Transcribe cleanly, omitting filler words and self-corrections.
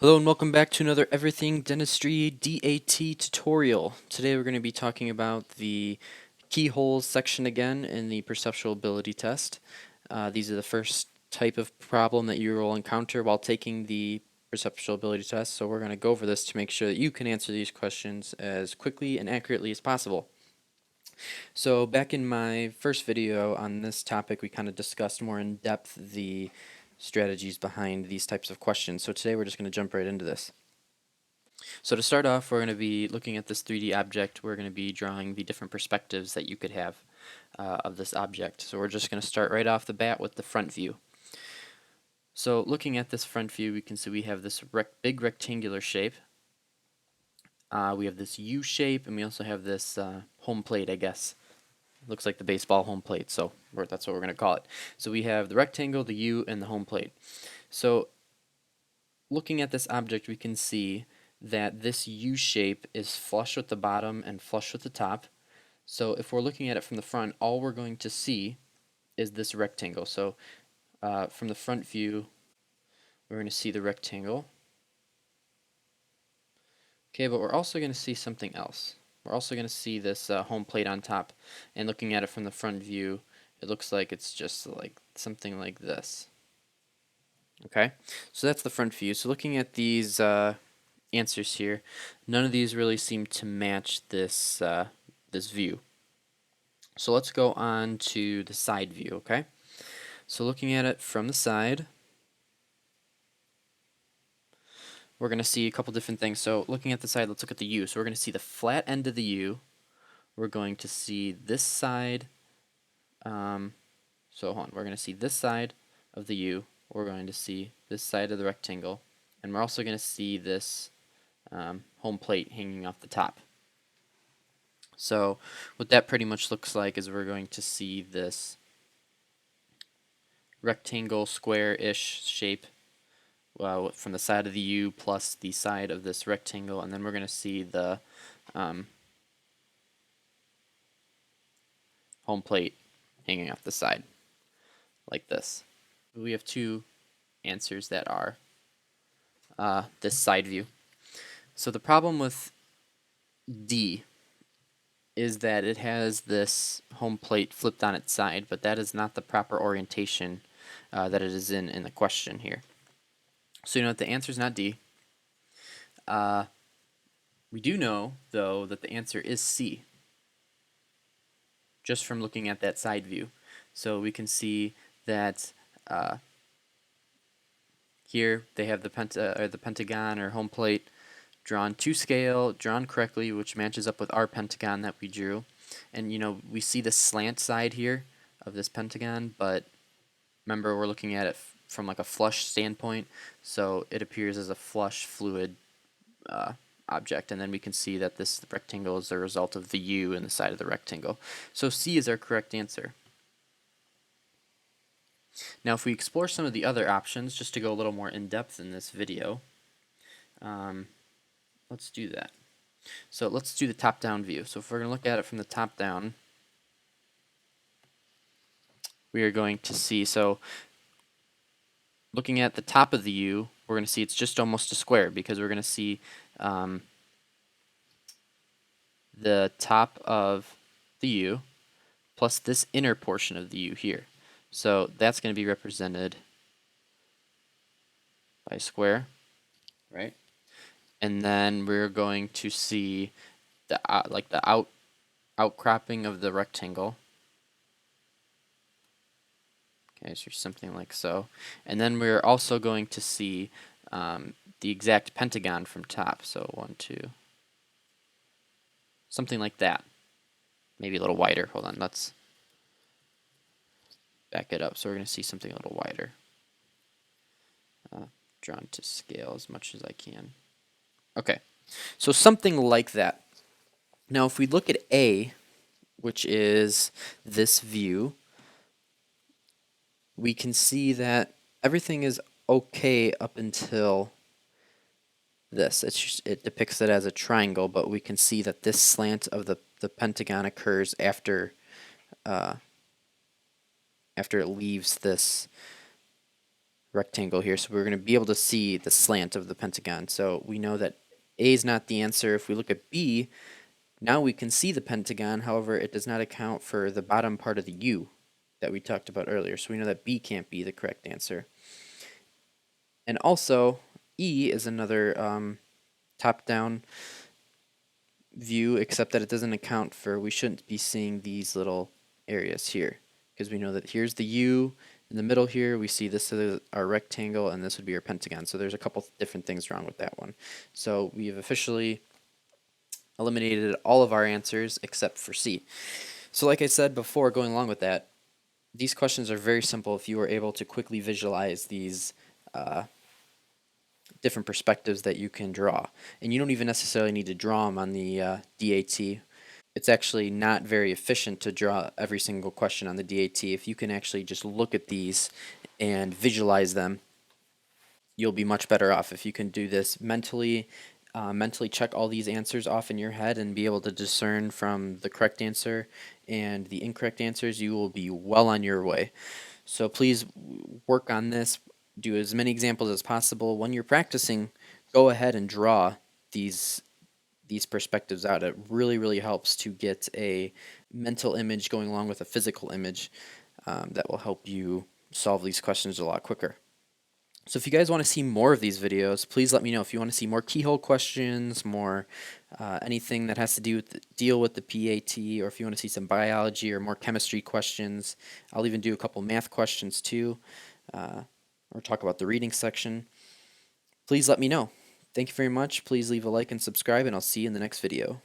Hello and welcome back to another Everything Dentistry DAT tutorial. Today we're going to be talking about the keyholes section again in the perceptual ability test. These are the first type of problem that you will encounter while taking the perceptual ability test, so we're going to go over this to make sure that you can answer these questions as quickly and accurately as possible. So back in my first video on this topic, we kind of discussed more in depth the strategies behind these types of questions. So today we're just going to jump right into this. So to start off, we're going to be looking at this 3D object. We're going to be drawing the different perspectives that you could have of this object. So we're just going to start right off the bat with the front view. So looking at this front view, we can see we have this big rectangular shape. We have this U shape, and we also have this home plate, I guess. Looks like the baseball home plate, so that's what we're going to call it. So we have the rectangle, the U, and the home plate. So looking at this object, we can see that this U shape is flush with the bottom and flush with the top. So if we're looking at it from the front, all we're going to see is this rectangle. So from the front view, we're going to see the rectangle. Okay, but we're also going to see something else. We're also going to see this home plate on top. And looking at it from the front view, it looks like it's just like something like this. Okay, so that's the front view. So looking at these answers here, none of these really seem to match this this view. So let's go on to the side view, okay? So looking at it from the side, we're going to see a couple different things. So looking at the side, let's look at the U. So we're going to see the flat end of the U. We're going to see this side. So hold on, we're going to see this side of the U. We're going to see this side of the rectangle. And we're also going to see this home plate hanging off the top. So what that pretty much looks like is we're going to see this rectangle, square-ish shape from the side of the U plus the side of this rectangle, and then we're going to see the home plate hanging off the side, like this. We have two answers that are this side view. So the problem with D is that it has this home plate flipped on its side, but that is not the proper orientation that it is in the question here. So you know what, the answer is not D. We do know, though, that the answer is C, just from looking at that side view. So we can see that here they have the pentagon or home plate drawn to scale, drawn correctly, which matches up with our pentagon that we drew. And you know, we see the slant side here of this pentagon, but remember we're looking at it from like a flush standpoint, so it appears as a flush fluid object, and then we can see that this rectangle is the result of the U in the side of the rectangle. So C is our correct answer. Now if we explore some of the other options, just to go a little more in depth in this video, let's do that. So let's do the top-down view. So if we're going to look at it from the top down, we are going to see, so looking at the top of the U, we're going to see it's just almost a square because we're going to see the top of the U plus this inner portion of the U here. So that's going to be represented by a square, right? And then we're going to see the outcropping of the rectangle. Okay, so something like so. And then we're also going to see the exact pentagon from top. So 1, 2, something like that. Maybe a little wider. Hold on, let's back it up. So we're going to see something a little wider. Drawn to scale as much as I can. Okay, so something like that. Now if we look at A, which is this view, we can see that everything is okay up until this. It depicts it as a triangle, but we can see that this slant of the pentagon occurs after it leaves this rectangle here, so we're going to be able to see the slant of the pentagon. So we know that A is not the answer. If we look at B, now we can see the pentagon, however, it does not account for the bottom part of the U that we talked about earlier, so we know that B can't be the correct answer. And also, E is another top-down view, except that it doesn't account for, we shouldn't be seeing these little areas here, because we know that here's the U, in the middle here we see this is our rectangle, and this would be our pentagon, so there's a couple different things wrong with that one. So we have officially eliminated all of our answers except for C. So like I said before, going along with that, these questions are very simple if you are able to quickly visualize these different perspectives that you can draw. And you don't even necessarily need to draw them on the DAT. It's actually not very efficient to draw every single question on the DAT. If you can actually just look at these and visualize them, you'll be much better off. If you can do this mentally, mentally check all these answers off in your head and be able to discern from the correct answer and the incorrect answers, you will be well on your way. So please work on this. Do as many examples as possible. When you're practicing, go ahead and draw these perspectives out. It really helps to get a mental image going along with a physical image that will help you solve these questions a lot quicker. So if you guys want to see more of these videos, please let me know. If you want to see more keyhole questions, more anything that has to do with deal with the PAT, or if you want to see some biology or more chemistry questions, I'll even do a couple math questions too, or talk about the reading section. Please let me know. Thank you very much. Please leave a like and subscribe, and I'll see you in the next video.